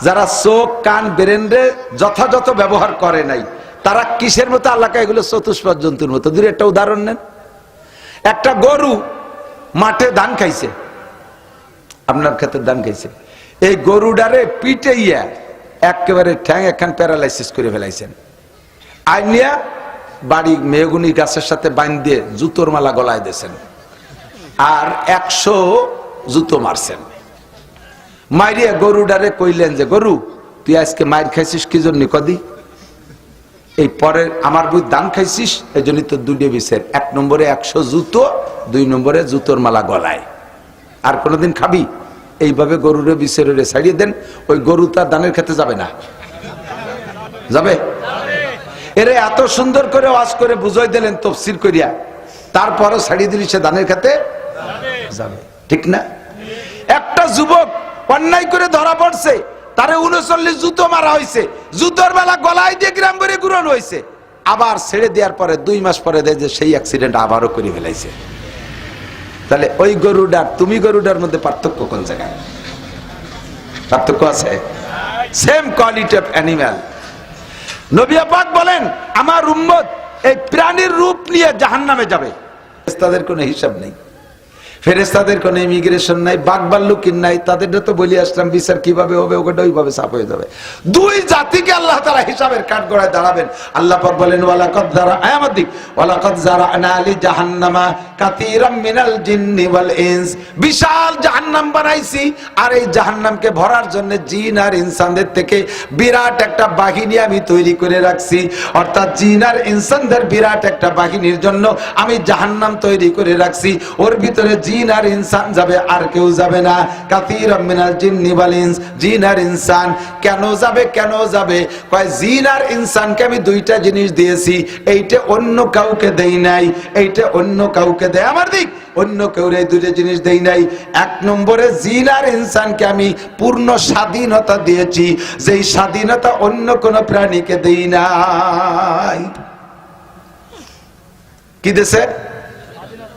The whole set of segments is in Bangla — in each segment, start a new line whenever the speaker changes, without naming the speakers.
যারা চোখ কান ব্রেনরে যথাযথ ব্যবহার করে নাই তারা কিসের মতো আল্লাহকে এগুলো চতুষ্পদ জন্তুর মতো। দূরে একটা উদাহরণ নেন, একটা গরু মাঠে ধান খাইছে, আপনার ক্ষেত্রে ধান খাইছে, এই গরুডারে পিটাইয়া একেবারে ঠ্যাং একখান প্যারালাইসিস করে ফেলাইছেন, আইনিয়া বাড়ি মেহগুনি গাছের সাথে বাইন দিয়ে জুতোর মালা গলায় দিয়েছেন আর 100 জুতো মারছেন। মাইরিয়া গরুডারে কইলেন যে গরু তুই আজকে মাইর খাইছিস কি জন্য কদি, এই পরে আমার বই দান খাইছিস এই জন্যই তো দুটো বিষের, 1 নম্বরে 100 জুতো, 2 নম্বরে জুতোর মালা গলায়, আর কোনোদিন খাবি? এইভাবে গরুরে বিষের ছাড়িয়ে দেন, ওই গরু তার দানের খেতে যাবে না? যাবে? এরে এত সুন্দর করে ওয়াজ করে বুঝাই দিলেন তফসির করিয়া, তারপরও ছাড়িয়ে দিলি সে দানের খেতে যাবে, ঠিক না? একটা যুবক অন্যায় করে ধরা পড়ছে, তারে 39 জুতো মারা হয়েছে, জুতোর বেলা গলায় দিয়ে গ্রাম ভরে গুড়ন হয়েছে, আবার ছেড়ে দেওয়ার পরে 2 মাস পরে দেয় যে সেই অ্যাক্সিডেন্ট আবারও করে ফেলাইছে। তাহলে ওই গরুডার তুমি গরুডার মধ্যে পার্থক্য কোন জায়গায়? পার্থক্য আছে? Same quality of animal. নবী পাক বলেন আমার উম্মত এই প্রাণীর রূপ নিয়ে জাহান্নামে যাবে, তাদের কোনো হিসাব নেই, ফেরেশতাদের কোনো ইমিগ্রেশন নাই, বাঘ ভাল্লুকির নাই, তাদের তো বলি আসলাম বিচার কিভাবে হবে ওটা ওইভাবে সাফ হয়ে যাবে। 2 জাতিকে আল্লাহ তাআলা হিসাবের কাঠগড়ায় দাঁড়াবেন। আল্লাহ পাক বলেন ওয়ালাকাদ যারা'না ওয়ালাকাদ যারা'না লি জাহান্নামা কাসীরাম মিনাল জিন্নি ওয়াল ইনস, বিশাল জাহান্নাম বানাইছি, আর এই জাহান্নামকে ভরার জন্য জিন আর ইনসানদের থেকে বিরাট একটা বাহিনী আমি তৈরি করে রাখছি, অর্থাৎ জিন আর ইনসানদের বিরাট একটা বাহিনীর জন্য আমি জাহান্নাম তৈরি করে রাখছি, ওর ভিতরে জিন আর ইনসান যাবে, আর কেউ যাবে না। কাসীরাম মিনাল জিন্নি ওয়াল ইনস, জিন আর ইনসান কেন যাবে? কেন যাবে? কয় জিন আর ইনসানকে আমি 2টা জিনিস দিয়েছি, এইটা অন্য কাউকে দেই নাই, এইটা অন্য কাউকে দেয় আমার দিক, অন্য কেউ এই 2টা জিনিস দেই নাই। 1 নম্বরে জিন আর ইনসানকে আমি পূর্ণ স্বাধীনতা দিয়েছি, যেই স্বাধীনতা অন্য কোন প্রাণীকে দেই নাই। কি দেশে?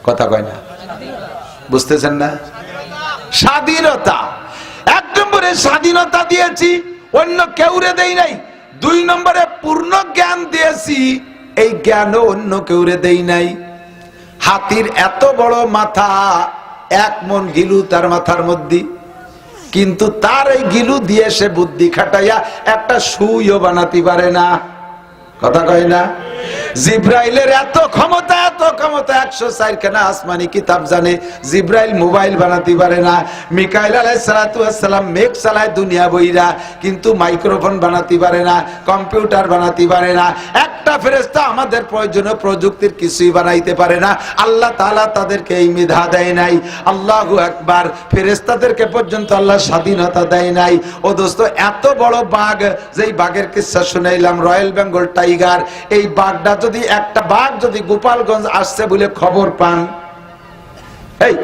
কথা কয় না, বুঝতেছেন না? স্বাধীনতা। 1 নম্বরে স্বাধীনতা দিয়েছি, অন্য কেউরে দেই নাই। 2 নম্বরে পূর্ণ জ্ঞান দিয়েছি, এই জ্ঞানও অন্য কেউরে দেই নাই। হাতির এত বড় মাথা, 1 মণ গিলু তার মাথার মধ্যে, কিন্তু তার এই গিলু দিয়ে সে বুদ্ধি খাটাইয়া একটা সুইও বানাতে পারে না। কথা কয় না? জিব্রাইলের এত ক্ষমতা, এত ক্ষমতা, 104 খানা আসমানি কিতাব জানে, জিব্রাইল মোবাইল বানাতে পারে না। মিকাইল আলাইহিস সালাতু ওয়াস সালাম মেঘ চালায় দুনিয়া বইরা, কিন্তু মাইক্রোফোন বানাতে পারে না, কম্পিউটার বানাতে পারে না। একটা ফেরেশতা আমাদের প্রয়োজনীয় প্রযুক্তির কিছুই বানাইতে পারে না। আল্লাহ তাআলা তাদেরকে এই মেধা দেয় নাই। আল্লাহু আকবার। ফেরেশতাদেরকে পর্যন্ত আল্লাহ স্বাধীনতা দেয় নাই। ও দোস্ত, এত বড় বাঘ, যেই বাঘের কিচ্ছা শুনাইলাম, রয়্যাল বেঙ্গল টাইগার, এই বাঘটা যদি একটা বাঘ যদি গোপালগঞ্জ আসছে বলে খবর পান, এই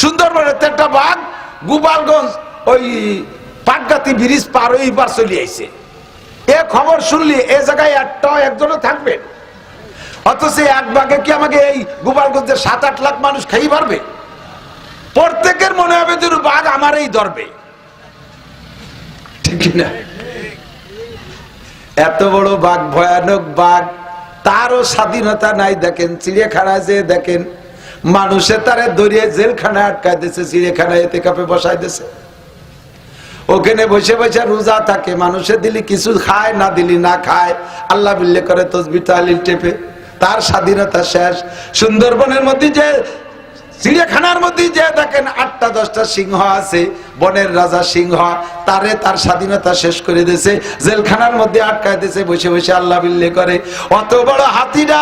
সুন্দরবনের একটা বাঘ গোপালগঞ্জ ওই পাটগাতি ব্রিজ পার হয়ে বার চলে আইছে, এ খবর শুনলি এ জায়গায় একজনও থাকবে? অথচ এক বাঘে কি আমাকে এই গোপালগঞ্জের 7-8 লাখ মানুষ খাই পারবে? প্রত্যেকের মনে হবে যে বাঘ আমারই ধরবে, ঠিক না? এত বড় বাঘ, ভয়ানক বাঘ, তারও স্বাধীনতা নাই। দেখেন চিড়িয়াখানায় যে দেখেন মানুষে তারে দরিয়ে জেলখানায় আটকায় দিয়েছে, চিড়িয়াখানায় এতেকাফে বসাই দিয়েছে, ওখানে বসে বসে রোজা থাকে, মানুষে দিলি কিছু খায়, না দিলি না খায়, আল্লাহ বিল্লে করে তসবিহ তাহলিল টেপে, তার স্বাধীনতা শেষ। সুন্দরবনের মধ্যে যে চিড়িয়াখানার মধ্যে যে দেখেন 8টা-10টা সিংহ আছে, বনের রাজা সিংহ, তারে তার স্বাধীনতা শেষ করে দিয়েছে, জেলখানার মধ্যে আটকায় দিয়েছে, বসে বসে আল্লাহ বিল্লে করে। অত বড় হাতিরা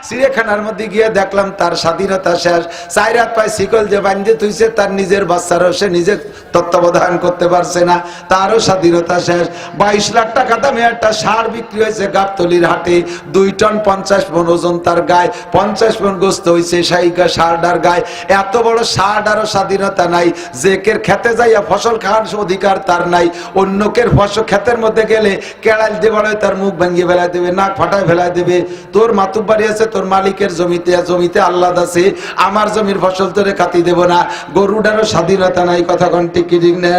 চিড়িয়াখানার মধ্যে গিয়ে দেখলাম তার স্বাধীনতা শেষ। 4 হাত পায়ে শিকল যে বাঁধতে থুইছে, তার নিজের বাচ্চারও সে নিজে তত্ত্বাবধান করতে পারছে না, তারও স্বাধীনতা শেষ। 22 লাখ টাকা দামে একটা ষাঁড় বিক্রি হয়েছে গাবতলির হাটে, 2 টন 50 মণ ওজন তার গায়ে, 50 মণ গোস্ত হয়েছে সেই ষাঁড়টার গায়ে। এত বড় ষাঁড়ারও স্বাধীনতা নাই, যে কের খেতে যাইয়া ফসল খাওয়ার অধিকার তার নাই। অন্যকের ফসল ক্ষেতের মধ্যে গেলে কেড়াল দিয়ে বড় তার মুখ ভাঙিয়ে ফেলাই দেবে, নাক ফাটায় ফেলাই দেবে। তোর মাতুব্বাড়ি আছে, তোর মালিকের জমিতে, জমিতে আল্লাহ আছে, আমার জমির ফসল তোরে কাটি দেব না। গরুটারও স্বাধীনতা নাই, কথা কোন ঠিক ঠিক না?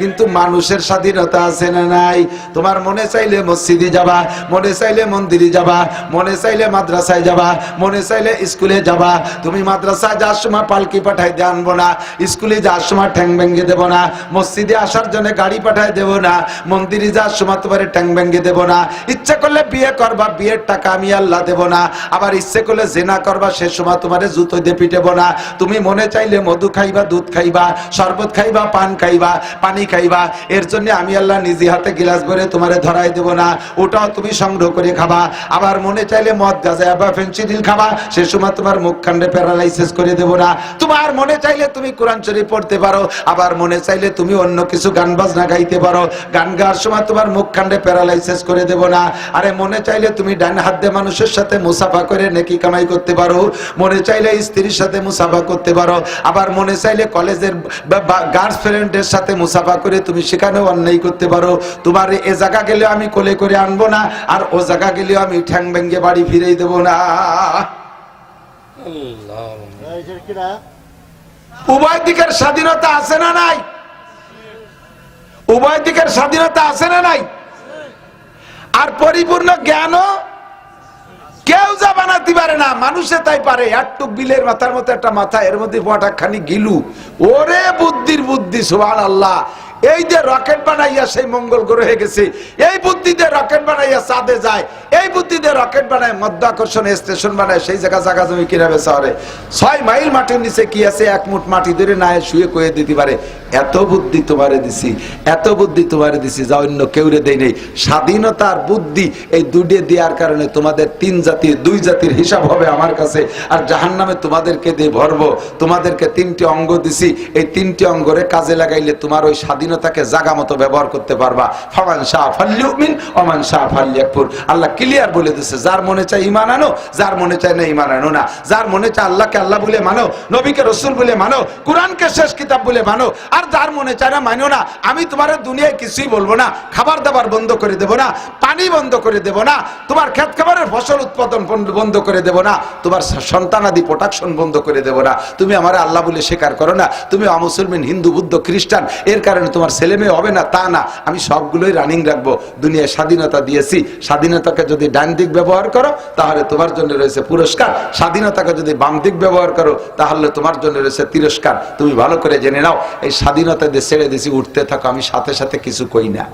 কিন্তু মানুষের স্বাধীনতা আছে না নাই? তোমার মনে চাইলে মসজিদে যাবা, মনে চাইলে মন্দিরে যাবা, মনে চাইলে মাদ্রাসায় যাবা, মনে চাইলে স্কুলে যাবা। তুমি মাদ্রাসায় যাওয়ার সময় পালকি পাঠাই দিয়ে আনবো না, স্কুলে যাওয়ার সময় ঠ্যাং ভেঙে দেবো না, মসজিদে আসার জন্য গাড়ি পাঠাই দেবো না, মন্দিরে যাওয়ার সময় তোমার ঠ্যাং ভেঙে দেবো না। ইচ্ছে করলে বিয়ে করবা, বিয়ের টাকা আমি আল্লাহ দেবো না। আবার ইচ্ছে করলে জেনা করবা, সে সময় তোমার জুতো দিয়ে পিটেবো না। তুমি মনে চাইলে মধু খাইবা, দুধ খাইবা, শরবত খাইবা, পান খাইবা, পানি খাইবা, এর জন্য আমি আল্লাহ নিজে হাতে গিলাস ভরে তোমারে ধরাই দেবো না, ওটাও তুমি সংগ্রহ করে খাবা। আবার মনে চাইলে মদ গাঁজা বা ফেন্সিডিল খাবা, সে সময় তোমার মুখ খান্ডে প্যারালাইসিস করে দেবো না। তোমার মনে চাইলে তুমি কোরআন শরীফ পড়তে পারো, আবার মনে চাইলে তুমি অন্য কিছু গান বাজনা গাইতে পারো, গান গাওয়ার সময় তোমার মুখ খান্ডে প্যারালাইসিস করে দেবো না। আরে মনে চাইলে তুমি ডান হাত দিয়ে মানুষের সাথে মুসাফা করে নেকি কামাই করতে পারো, মনে চাইলে স্ত্রীর সাথে মুসাফা করতে পারো, আবার মনে চাইলে কলেজের গার্লফ্রেন্ডের সাথে মুসাফা করে তুমি সেখানেও অন্যায় করতে পারো। তোমার এ জায়গা গেলে আমি কোলে করে আনবো না, আর ও জায়গা গেলে আমি ঠ্যাং ভেঙে বাড়ি ফিরেই দেবো না। উভয় দিকের স্বাধীনতা আছে না নাই? উভয় দিকের স্বাধীনতা আছে না নাই? আর পরিপূর্ণ জ্ঞানও কেউ যা বানাতে পারে না, মানুষে তাই পারে। একটু বিলের মাথার মতো একটা মাথা, এর মধ্যে পটাখানি গিলু, ওরে বুদ্ধির বুদ্ধি, সুবহানাল্লাহ। এই যে রকেট বানাইয়া সেই মঙ্গল গ্রহে গেছে, এই বুদ্ধি দিয়ে রকেট বানাইয়া চাঁদে যায়, এই বুদ্ধি দিয়ে রকেট বানায় মধ্যাকর্ষণ স্টেশন বানায়, সেই জায়গা জমি কিনা বেচা করে। 6 মাইল মাটির নিচে কি আছে, 1 মুঠ মাটি ধরে না শুয়ে কয়ে দিতে পারে। এত বুদ্ধি তোমারে দিছি, এত বুদ্ধি তোমারে দিছি, যা অন্য কেউরে দেই নেই। স্বাধীনতার বুদ্ধি এই দুটো দেওয়ার কারণে তোমাদের 3 জাতির 2 জাতির হিসাব হবে আমার কাছে, আর জাহান্নামে তোমাদেরকে দিয়ে ভরবো। তোমাদেরকে 3টি অঙ্গ দিছি, এই 3টি অঙ্গরে কাজে লাগাইলে তোমার ওই স্বাধীনতাকে জায়গা মতো ব্যবহার করতে পারবা। ফামান শাহ ফাল্যুমিন ওমান শাহ ফাল্যাকফুর। আল্লাহ ক্লিয়ার বলে দিয়েছে, যার মনে চায় ঈমান আনো, যার মনে চায় না ঈমান আনো না। যার মনে চায় আল্লাহকে আল্লাহ বলে মানো, নবীকে রাসূল বলে মানো, কোরআনকে শেষ কিতাব বলে মানো। আর যার মনে চায় না মানো না। আমি তোমার দুনিয়ায় কিছুই বলবো না, খাবার দাবার বন্ধ করে দেব না, পানি বন্ধ করে দেব না, তোমার ক্ষেত খাবারের ফসল উৎপাদন বন্ধ করে দেব না, তোমার সন্তানাদি প্রোটেকশন বন্ধ করে দেব না। তুমি আমার আল্লাহ বলে স্বীকার করো না, তুমি অমুসলমান, হিন্দু, বুদ্ধ, খ্রিস্টান, এর কারণে তোমার ছেলে মেয়ে হবে না তা না। আমি সবগুলোই রানিং রাখবো। দুনিয়ায় স্বাধীনতা দিয়েছি, স্বাধীনতাকে যদি ডান দিক ব্যবহার করো তাহলে তোমার জন্য রয়েছে পুরস্কার, স্বাধীনতাকে যদি বাম দিক ব্যবহার করো তাহলে তোমার জন্য রয়েছে তিরস্কার। তুমি ভালো করে জেনে নাও, এই স্বাধীনতা দিয়ে ছেড়ে দিয়েছি, উঠতে থাকো। আমি সাথে সাথে কিছু কই না,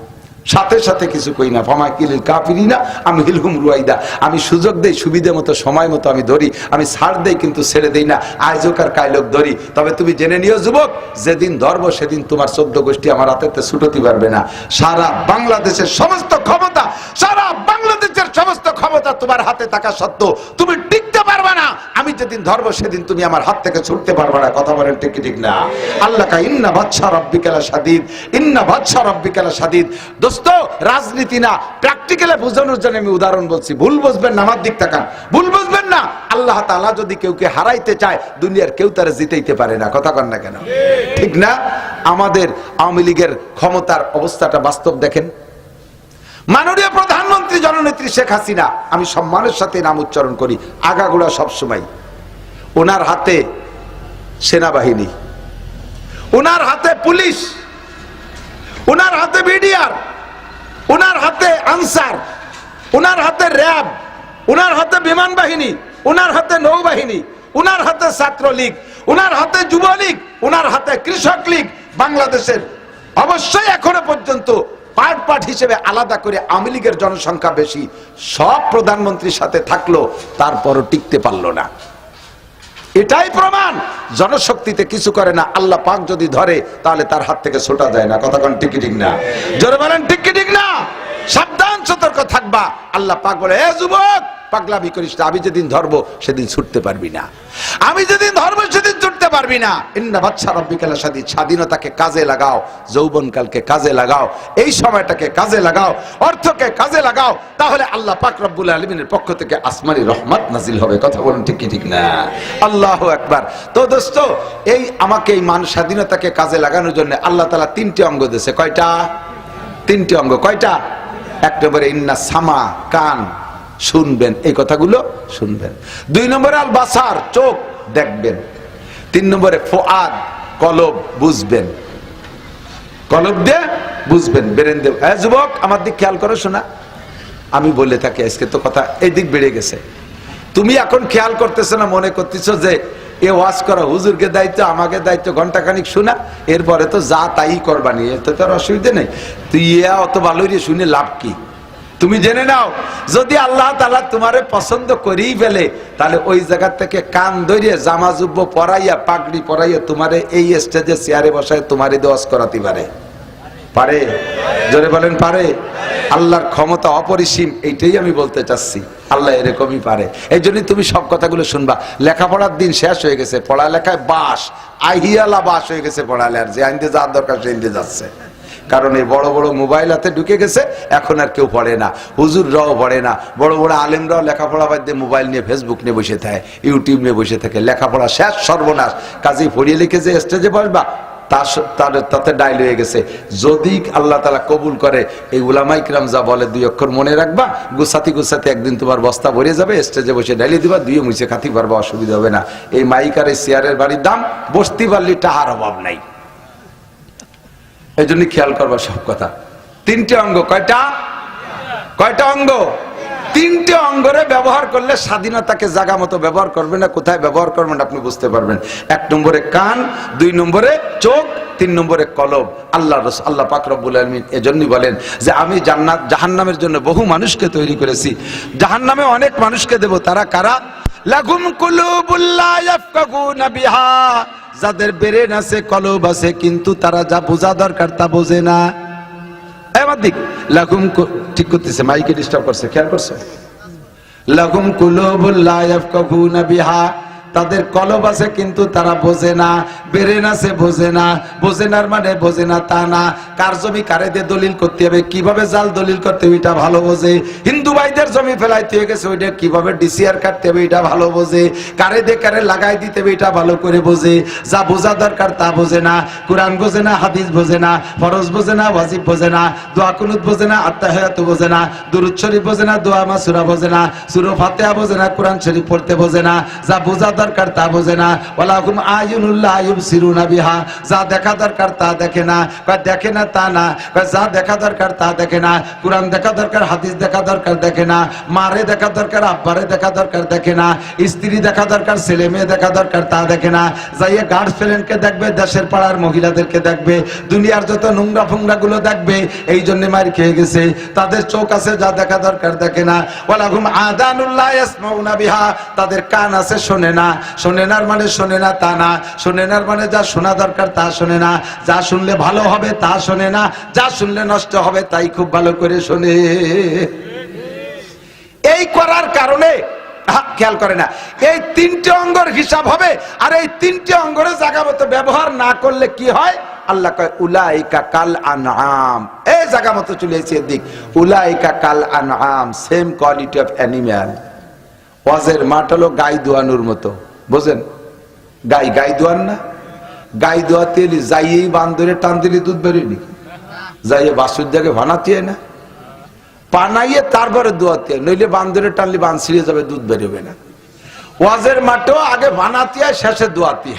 সাথে সাথে কিছু কই না। ফামাকিল কাফিরিনা আমি হিলহুম রুয়াইদা। আমি সুযোগ দেই, সুবিধা মতো, সময় মতো আমি ধরি, আমি ছাড় দেই, কিন্তু ছেড়ে দেই না। আয়োজক আর কায়লোক ধরি। তবে তুমি জেনে নিও যুবক, যেদিন ধরবো সেদিন তোমার 14 গোষ্ঠী আমার হাতে ছুটোতে পারবে না। সারা বাংলাদেশের সমস্ত ক্ষমতা, সারা বাংলাদেশের সমস্ত ক্ষমতা তোমার হাতে থাকা সত্ত্বেও তুমি টিকতে পারবে না। আমি যেদিন ধরবো সেদিন তুমি আমার হাত থেকে ছুটতে পারবে না। কথা বলেন ঠিক ঠিক না? আল্লাহ কা ইন্না বাদশা রাব্বিকা শাদীদ, ইন্না বাদশা রাব্বিকা শাদীদ। দোস্ত, রাজনীতি না, প্র্যাকটিক্যালি বোঝানোর জন্য আমি উদাহরণ বলছি। ভুল বুঝবেন না, আমার দিক তাকান, ভুল বুঝবেন না। আল্লাহ তাআলা যদি কেউকে হারাইতে চায়, দুনিয়ার কেউ তারা জিতাইতে পারে না। কথা কন না কেন? ঠিক না? আমাদের আওয়ামী লীগের ক্ষমতার অবস্থাটা বাস্তব দেখেন। মাননীয় প্রধানমন্ত্রী জননেত্রী শেখ হাসিনা, আমি সম্মানের সাথে নাম উচ্চারণ করি, আগাগোড়া সবসময়, ওনার হাতে সেনাবাহিনী, ওনার হাতে পুলিশ, ওনার হাতে বিডিআর, ওনার হাতে আনসার, ওনার হাতে র্যাব, ওনার হাতে বিমান বাহিনী, ওনার হাতে নৌবাহিনী, ওনার হাতে ছাত্রলীগ, ওনার হাতে যুবলীগ, ওনার হাতে কৃষক লীগ। বাংলাদেশের অবশ্যই এখনো পর্যন্ত পার্ট পার্ট হিসেবে আলাদা করে আওয়ামী লীগের জনসংখ্যা বেশি। সব প্রধানমন্ত্রীর সাথে থাকলো, তারপরও টিকতে পারলো না। এটাই প্রমাণ, জনশক্তিতে কিছু করে না। আল্লাহ পাক যদি ধরে তাহলে তার হাত থেকে ছোটা যায় না। কথা কোন ঠিক ঠিক না? জোরে বলেন ঠিক ঠিক না? সাবধান, সতর্ক থাকবা। আল্লাহ পাক বলে, এ যুবক, পাগলামি করিস না, আমি যেদিন ধরবো সেদিন ছুটতে পারবি না, আমি যেদিন ধরবো সেদিন ছুটতে পারবি না। ইন্না বাদশা রাব্বিকা লাশাদীদ, স্বাধীনতাকে কাজে লাগাও, যৌবনকালকে কাজে লাগাও, এই সময়টাকে কাজে লাগাও, অর্থকে কাজে লাগাও, তাহলে আল্লাহ পাক রব্বুল আলামিনের পক্ষ থেকে আসমানি রহমত নাজিল হবে। কথা বলুন ঠিক কি ঠিক না? আল্লাহু আকবার। তো দোস্ত, এই আমাকে এই মানুষ স্বাধীনতাকে কাজে লাগানোর জন্য আল্লাহ তাআলা তিনটি অঙ্গ দিয়েছে। কয়টা? তিনটি অঙ্গ। কয়টা? এক নম্বরে ইন্না সামা, কান, শুনবেন, এই কথাগুলো শুনবেন। দুই নম্বরে আল বাসার, চোখ, দেখবেন। তিন নম্বরে ফুআদ, কলব, বুঝবেন, কলব দিয়ে বুঝবেন, ব্রেন দিয়ে। হ্যাঁ যুবক, আমার দিক খেয়াল করো শোনা, আমি বলে থাকি আজকে তো কথা এই দিক বেড়ে গেছে। তুমি এখন খেয়াল করতেছো না, মনে করতেছো যে এ ওয়াজ করা হুজুরকে দায়িত্ব, আমাকে দায়িত্ব, ঘন্টাখানিক শোনা, এরপরে তো যা তাই করবানি, এতে তো আর অসুবিধা নেই। তুই অত ভালোই রে, শুনে লাভ কি? তুমি জেনে নাও, যদি আল্লাহ তাআলা তোমারে পছন্দ করেই ফেলে, তাহলে ওই জায়গা থেকে কান ধরিয়ে জামা জুব্ব পরাইয়া, পাগড়ি পরাইয়া তোমারে এই স্টেজে চেয়ারে বসায় তোমারে দোয়াজ করাতে পারে। পারে? জোরে বলেন পারে? আল্লাহর ক্ষমতা অপরিসীম, এইটাই আমি বলতে চাচ্ছি। আল্লাহ এরকমই পারে। এই জন্যই তুমি সব কথাগুলো শুনবা। লেখাপড়ার দিন শেষ হয়ে গেছে, পড়ালেখায় বাস, আহিয়ালা বাস হয়ে গেছে পড়ালেখার। যে আইনতে যাওয়ার দরকার সে আইনতে যাচ্ছে, কারণ এই বড় বড় মোবাইল হাতে ঢুকে গেছে, এখন আর কেউ পড়ে না, হুজুররাও পড়ে না, বড় বড় আলেমরাও লেখাপড়া বাদ দিয়ে মোবাইল নিয়ে ফেসবুক নিয়ে বসে থাকে, ইউটিউব নিয়ে বসে থাকে। লেখাপড়া শেষ, সর্বনাশ। কাজেই পড়িয়ে লিখে যে স্টেজে বসবা, তাতে ডাইল হয়ে গেছে। যদি আল্লাহ তাআলা কবুল করে, এই উলামায়ে কিরাম যা বলে দুই অক্ষর মনে রাখবা, গুছাতে গুছাতে একদিন তোমার বস্তা ভরে যাবে, স্টেজে বসে ডাইলে দিবা, দুইও মুছে খাতি পারবা, অসুবিধা হবে না। এই মাইক আর এই চেয়ারের বাড়ির দাম, বসতে পারলে টাহার অভাব নাই। এই জন্য খেয়াল করবা সব কথা। তিনটে অঙ্গ। কয়টা? কয়টা অঙ্গ? তিনটে অঙ্গরে ব্যবহার করলে স্বাধীনতাকে জায়গা মতো ব্যবহার করবেন না, কোথায় ব্যবহার করবেন আপনি বুঝতে পারবেন। এক নম্বরে কান, দুই নম্বরে চোখ, তিন নম্বরে কলব। আল্লাহ পাক রব্বুল আলামিন এজন্যই বলেন যে আমি জান্নাত জাহান্নামের জন্য বহু মানুষকে তৈরি করেছি, জাহান্নামে অনেক মানুষকে দেব। তারা কারা? লাহুম কুলুবুল লা ইয়াফকাহুনা বিহা, যাদের ব্রেন আছে, কলব আছে, কিন্তু তারা যা বোঝা দরকার তা বোঝে না। আমার দিক লাহুম, ঠিক করতেছে, মাইকে ডিস্টার্ব করছে, খেয়াল করছো? লাহুম কুলুবুল লা ইয়াফকাহুনা বিহা, তাদের কলব আছে কিন্তু তারা বোঝে না, ব্রেন আছে বোঝে না। বোঝে না মানে বোঝে না তা না, কার জমি কারে দিয়ে দলিল করতে হবে, কিভাবে জাল দলিল করতে হবে এটা ভালো বোঝে। হিন্দু ভাইদের জমি ফেলাইতে হয়ে গেছে, ওইটা কিভাবে ডিসিআর কাটতে হবে এটা ভালো বোঝে। কারে দিয়ে কারে লাগাই দিতে হবে এটা ভালো করে বোঝে। যা বোঝা দরকার তা বোঝে না। কোরআন বোঝে না, হাদিস বোঝে না, ফরজ বোঝে না, ওয়াজিব বোঝে না, দোয়া কুনুত বোঝে না, আত্তাহিয়াতু বোঝে না, দুরূদ শরীফ বোঝে না, দোয়া মাসুরা বোঝে না, সূরা ফাতিহা বোঝে না, কোরআন শরীফ পড়তে বোঝে না। যা বোঝা দরকার তা বোঝে না। ওয়ালাহুম আয়ুনুল লা ইউবসিরুনা বিহা, যা দেখা দরকার তা দেখে না। কয় দেখে না তা না, কয় যা দেখা দরকার তা দেখে না। কোরআন দেখা দরকার, হাদিস দেখা দরকার দেখে না। মারে দেখা দরকার, আব্বারে দেখা দরকার দেখে না। স্ত্রী দেখা দরকার, ছেলে মেয়ে দেখা দরকার তা দেখে না। যাইয়ে গার্লফ্রেন্ডকে দেখবে, দেশের পাড়ার মহিলাদেরকে দেখবে, দুনিয়ার যত নোংরা ফোংরা গুলো দেখবে। এই জন্য মার খেয়ে গেছে। তাদের চোখ আছে, যা দেখা দরকার দেখে না। ওয়ালাহুম আযানুল লা ইয়াসমাউনা বিহা, তাদের কান আছে, শোনে না। শোনে না মানে শোনে না তা না, শোনে না মানে যা শোনা দরকার তা শোনে না, যা শুনলে ভালো হবে তা শোনে না, যা শুনলে নষ্ট হবে তাই খুব ভালো করে শোনে। এই করার কারণে খেয়াল করে না, এই তিনটে অঙ্গর হিসাব হবে। আর এই তিনটে অঙ্গরে জায়গা মতো ব্যবহার না করলে কি হয়? আল্লাহ কয় উলাইকা কাল আনআম, এই জায়গা মতো চলে এসেছে দিক। উলাইকা কাল আনআম, সেম কোয়ালিটি অফ অ্যানিম্যাল। ওয়াজের মাঠ হলো গাই দোয়ানোর মতো, বুঝেন? গাই দোয়ান না, গাই দোয়াতে যাইয়েই বান্দরে টান দিলে দুধ বেরোয়নি, যাইয়ে বাসুর জায়গায় ভানাতে না, পানাইয়ে তারপরে দোয়াতে, নইলে বান্দরে টানলে বান ছিঁড়ে যাবে, দুধ বেরোবে না। ওয়াজের মাঠেও আগে ভানাতে, শেষে দোয়াতে।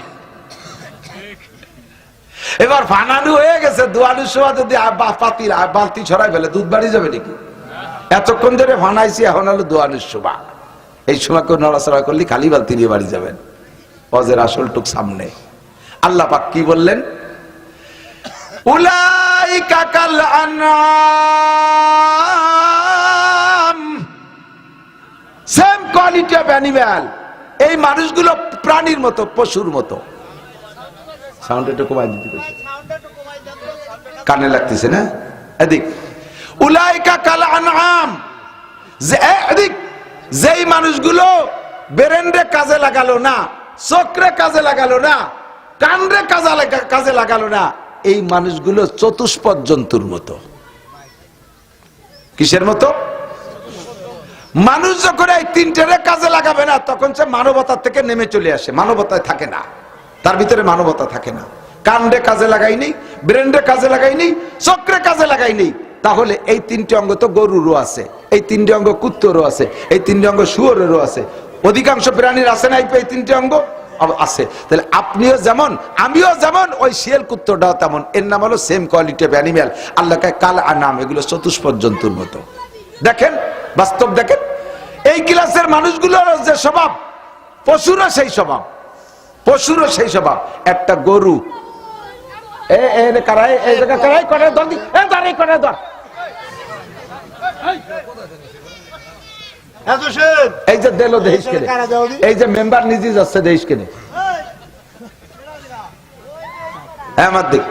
এবার ভানানু হয়ে গেছে, দোয়ানোর সময় যদি পাতির বালতি ছড়াই ফেলে দুধ বাড়ি যাবে নাকি? এতক্ষণ ধরে ভানাইছি, এখন হলো দোয়ানোর সময়। এই সময় কেউ নড়াচড়া করলে খালি বালতি নিয়ে বাড়ি যাবেন। ওয়াজের আসল টুক সামনে। আল্লাহ পাক কি বললেন? উলাইকা কাল আনআম, সেম কোয়ালিটি অফ অ্যানিম্যাল। এই মানুষগুলো প্রাণীর মতো, পশুর মতো। সাউন্ড একটু কমাই দিতে কইছে, কানে লাগতেছে না? এদিক উলাইকা কাল আনআম, যে এদিক যেই মানুষগুলো ব্রেনরে কাজে লাগালো না, চোখরে কাজে লাগালো না, কানরে কাজে লাগালো না, এই মানুষগুলো চতুষ্পদ জন্তুর মতো। কিসের মতো? মানুষ যখন এই তিনটেরে কাজে লাগাবে না, তখন সে মানবতা থেকে নেমে চলে আসে, মানবতায় থাকে না, তার ভিতরে মানবতা থাকে না। কানরে কাজে লাগাইনি, ব্রেনরে কাজে লাগাইনি, চক্রে কাজে লাগাইনি, তাহলে এই তিনটে অঙ্গ তো গরুরও আছে, এই তিনটে অঙ্গ কুত্তরও আছে, এই তিনটে অঙ্গ শুয়োরেরও আছে, অধিকাংশ প্রাণীর আছে না এই তিনটে অঙ্গ আছে। তাহলে আপনিও যেমন আমিও যেমন, ওই শিয়াল কুত্তটাও তেমন। এর নাম হলো সেম কোয়ালিটি অফ অ্যানিম্যাল। আল্লাহ কাল আনাম, এগুলো চতুষ্পদ জন্তুর মতো। দেখেন, বাস্তব দেখেন, এই ক্লাসের মানুষগুলোর যে স্বভাব, পশুরও সেই স্বভাব, পশুরও সেই স্বভাব। একটা গরু এই যে দিল দেশ কেনে, এই যে মেম্বার নিজে যাচ্ছে দেশ কেনে, আমার দিক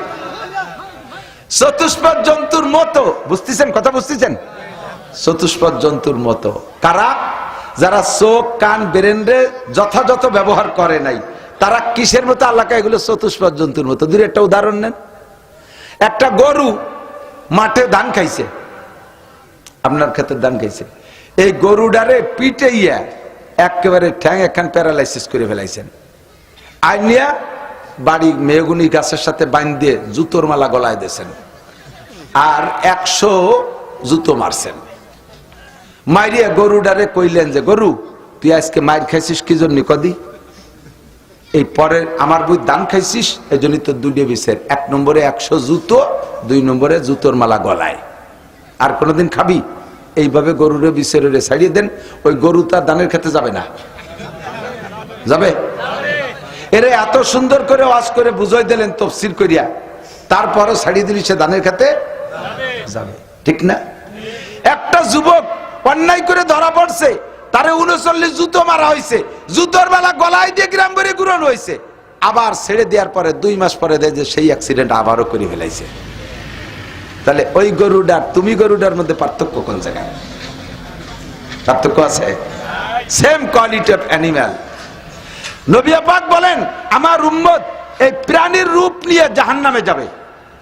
চতুষ্পদ জন্তুর মতো। বুঝতেছেন কথা? বুঝতেছেন? চতুষ্পদ জন্তুর মতো কারা? যারা চোখ কান ব্রেনরে যথাযথ ব্যবহার করে নাই। তারা কিসের মতো? আল্লাহ এগুলো চতুষ্পদ জন্তুর মতো। দুই একটা উদাহরণ নেন। একটা গরু মাঠে ধান খাইছে, আপনার ক্ষেত্রে ধান খাইছে, এই গরুডারে পিটাইয়া একেবারে ঠ্যাং একখান প্যারালাইসিস করে ফেলাইছেন। আইনিয়া বাড়ি মেহগুনি গাছের সাথে বাইন দিয়ে জুতোর মালা গলায় দিয়েছেন, আর 100 জুতো মারছেন। মাইরিয়া গরুডারে কইলেন যে, গরু তুই আজকে মাইর খাইছিস কি জন্য? কদি এই পরে আমার বই দান খাইছিস, এই জন্যই তো দুটো বিষের, 1 নম্বরে 100 জুতো, 2 নম্বরে জুতোর মালা গলায়। আর কোনোদিন খাবি? এইভাবে গরুরে বিষেরে ছাড়িয়ে দেন, ওই গরু তার দানের খেতে যাবে না? যাবে? এরে এত সুন্দর করে ওয়াজ করে বুঝাই দিলেন তফসির করিয়া, তারপরও ছাড়িয়ে দিলি সে দানের খেতে যাবে, ঠিক না? একটা যুবক অন্যায় করে ধরা পড়ছে, তারে 39 জুতো মারা হয়েছে, জুতোর বেলা গলায় দিয়ে গ্রাম করে গুরন হয়েছে, আবার ছেড়ে দেওয়ার পরে 2 মাস পরে দেয় যে সেই অ্যাক্সিডেন্ট আবারও করে ফেলাইছে। তাহলে ওই গরুডার তুমি গরুডার মধ্যে পার্থক্য কোন জায়গায়? পার্থক্য আছে? Same quality of animal. নবী পাক বলেন, আমার উম্মত এই প্রাণীর রূপ নিয়ে জাহান্নামে যাবে।